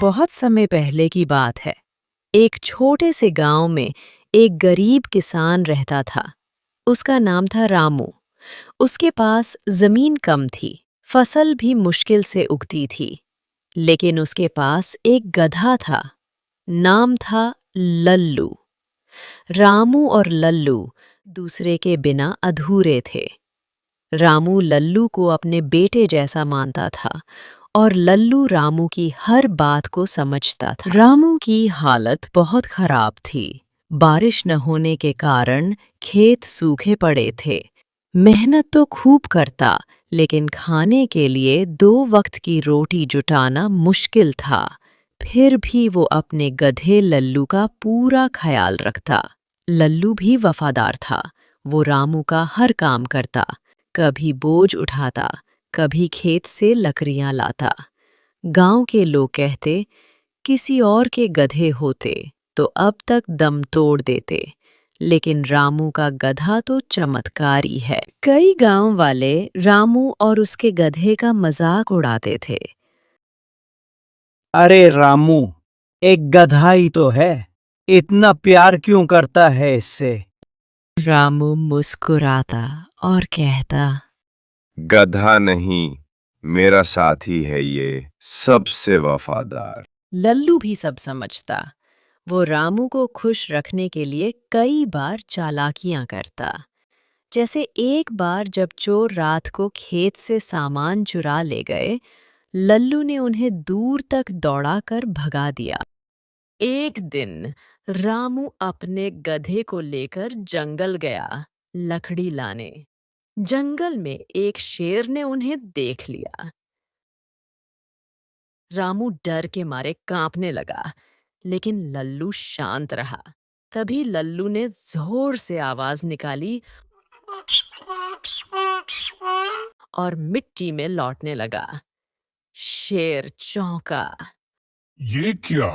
बहुत समय पहले की बात है। एक छोटे से गांव में एक गरीब किसान रहता था। उसका नाम था रामू। उसके पास जमीन कम थी, फसल भी मुश्किल से उगती थी। लेकिन उसके पास एक गधा था। नाम था लल्लू। रामू और लल्लू दूसरे के बिना अधूरे थे। रामू लल्लू को अपने बेटे जैसा मानता था और लल्लू रामू की हर बात को समझता था। रामू की हालत बहुत खराब थी। बारिश न होने के कारण खेत सूखे पड़े थे। मेहनत तो खूब करता, लेकिन खाने के लिए 2 वक्त की रोटी जुटाना मुश्किल था। फिर भी वो अपने गधे लल्लू का पूरा ख्याल रखता। लल्लू भी वफादार था। वो रामू का हर काम करता, कभी बोझ उठाता, कभी खेत से लकड़ियां लाता। गांव के लोग कहते, किसी और के गधे होते तो अब तक दम तोड़ देते, लेकिन रामू का गधा तो चमत्कारी है। कई गांव वाले रामू और उसके गधे का मजाक उड़ाते थे। अरे रामू, एक गधा ही तो है, इतना प्यार क्यों करता है इससे? रामू मुस्कुराता और कहता, गधा नहीं, मेरा साथी है ये, सबसे वफादार। लल्लू भी सब समझता। वो रामू को खुश रखने के लिए कई बार चालाकियां करता। जैसे एक बार जब चोर रात को खेत से सामान चुरा ले गए, लल्लू ने उन्हें दूर तक दौड़ाकर भगा दिया। एक दिन रामू अपने गधे को लेकर जंगल गया, लकड़ी लाने। जंगल में एक शेर ने उन्हें देख लिया। रामू डर के मारे कांपने लगा, लेकिन लल्लू शांत रहा। तभी लल्लू ने जोर से आवाज निकाली और मिट्टी में लौटने लगा। शेर चौंका। ये क्या?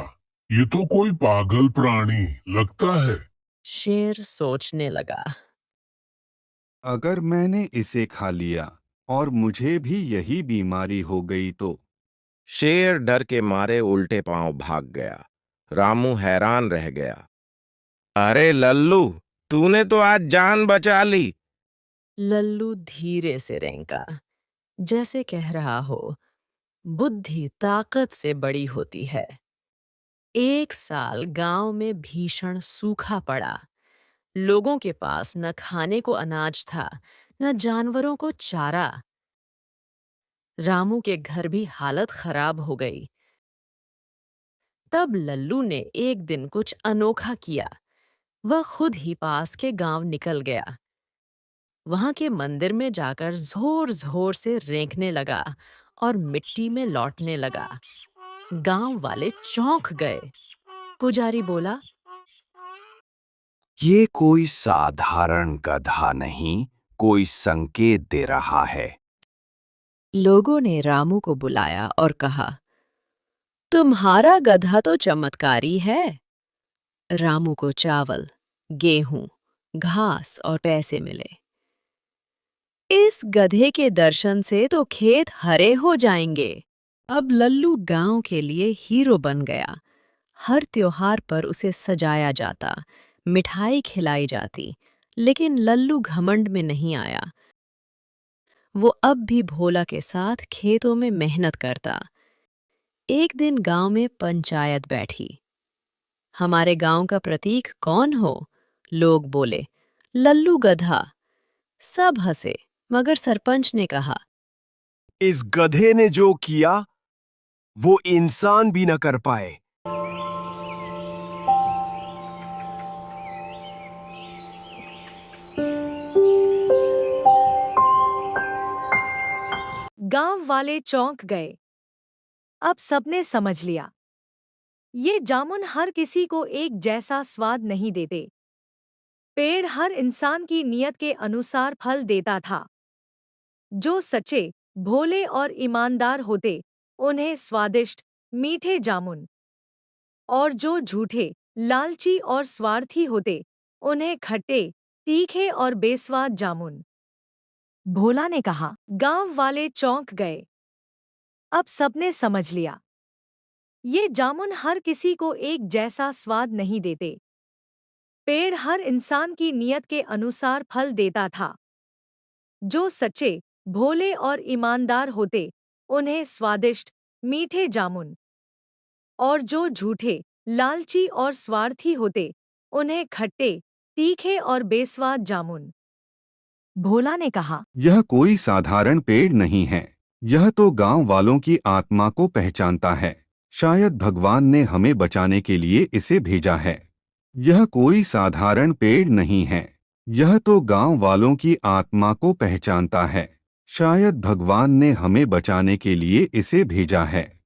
ये तो कोई पागल प्राणी लगता है। शेर सोचने लगा। अगर मैंने इसे खा लिया और मुझे भी यही बीमारी हो गई तो? शेर डर के मारे उल्टे पांव भाग गया। रामू हैरान रह गया। अरे लल्लू, तूने तो आज जान बचा ली। लल्लू धीरे से रेंका, जैसे कह रहा हो, बुद्धि ताकत से बड़ी होती है। एक साल गांव में भीषण सूखा पड़ा। लोगों के पास न खाने को अनाज था, न जानवरों को चारा। रामू के घर भी हालत खराब हो गई। तब लल्लू ने एक दिन कुछ अनोखा किया। वह खुद ही पास के गांव निकल गया। वहां के मंदिर में जाकर जोर जोर से रेंकने लगा और मिट्टी में लौटने लगा। गांव वाले चौंक गए। पुजारी बोला, ये कोई साधारण गधा नहीं, कोई संकेत दे रहा है। लोगों ने रामू को बुलाया और कहा, तुम्हारा गधा तो चमत्कारी है। रामू को चावल, गेहूं, घास और पैसे मिले। इस गधे के दर्शन से तो खेत हरे हो जाएंगे। अब लल्लू गांव के लिए हीरो बन गया। हर त्योहार पर उसे सजाया जाता, मिठाई खिलाई जाती, लेकिन लल्लू घमंड में नहीं आया। वो अब भी भोला के साथ खेतों में मेहनत करता। एक दिन गांव में पंचायत बैठी। हमारे गांव का प्रतीक कौन हो? लोग बोले, लल्लू गधा। सब हंसे, मगर सरपंच ने कहा, इस गधे ने जो किया वो इंसान भी न कर पाए। गांव वाले चौंक गए। अब सबने समझ लिया, ये जामुन हर किसी को एक जैसा स्वाद नहीं देते। पेड़ हर इंसान की नियत के अनुसार फल देता था। जो सच्चे, भोले और ईमानदार होते, उन्हें स्वादिष्ट, मीठे जामुन, और जो झूठे, लालची और स्वार्थी होते, उन्हें खट्टे, तीखे और बेस्वाद जामुन। भोला ने कहा। गांव वाले चौंक गए। अब सबने समझ लिया, ये जामुन हर किसी को एक जैसा स्वाद नहीं देते। पेड़ हर इंसान की नीयत के अनुसार फल देता था। जो सच्चे, भोले और ईमानदार होते, उन्हें स्वादिष्ट, मीठे जामुन, और जो झूठे, लालची और स्वार्थी होते, उन्हें खट्टे, तीखे और बेस्वाद जामुन। भोला ने कहा, यह कोई साधारण पेड़ नहीं है। यह तो गांव वालों की आत्मा को पहचानता है। शायद भगवान ने हमें बचाने के लिए इसे भेजा है। यह कोई साधारण पेड़ नहीं है। यह तो गांव वालों की आत्मा को पहचानता है। शायद भगवान ने हमें बचाने के लिए इसे भेजा है।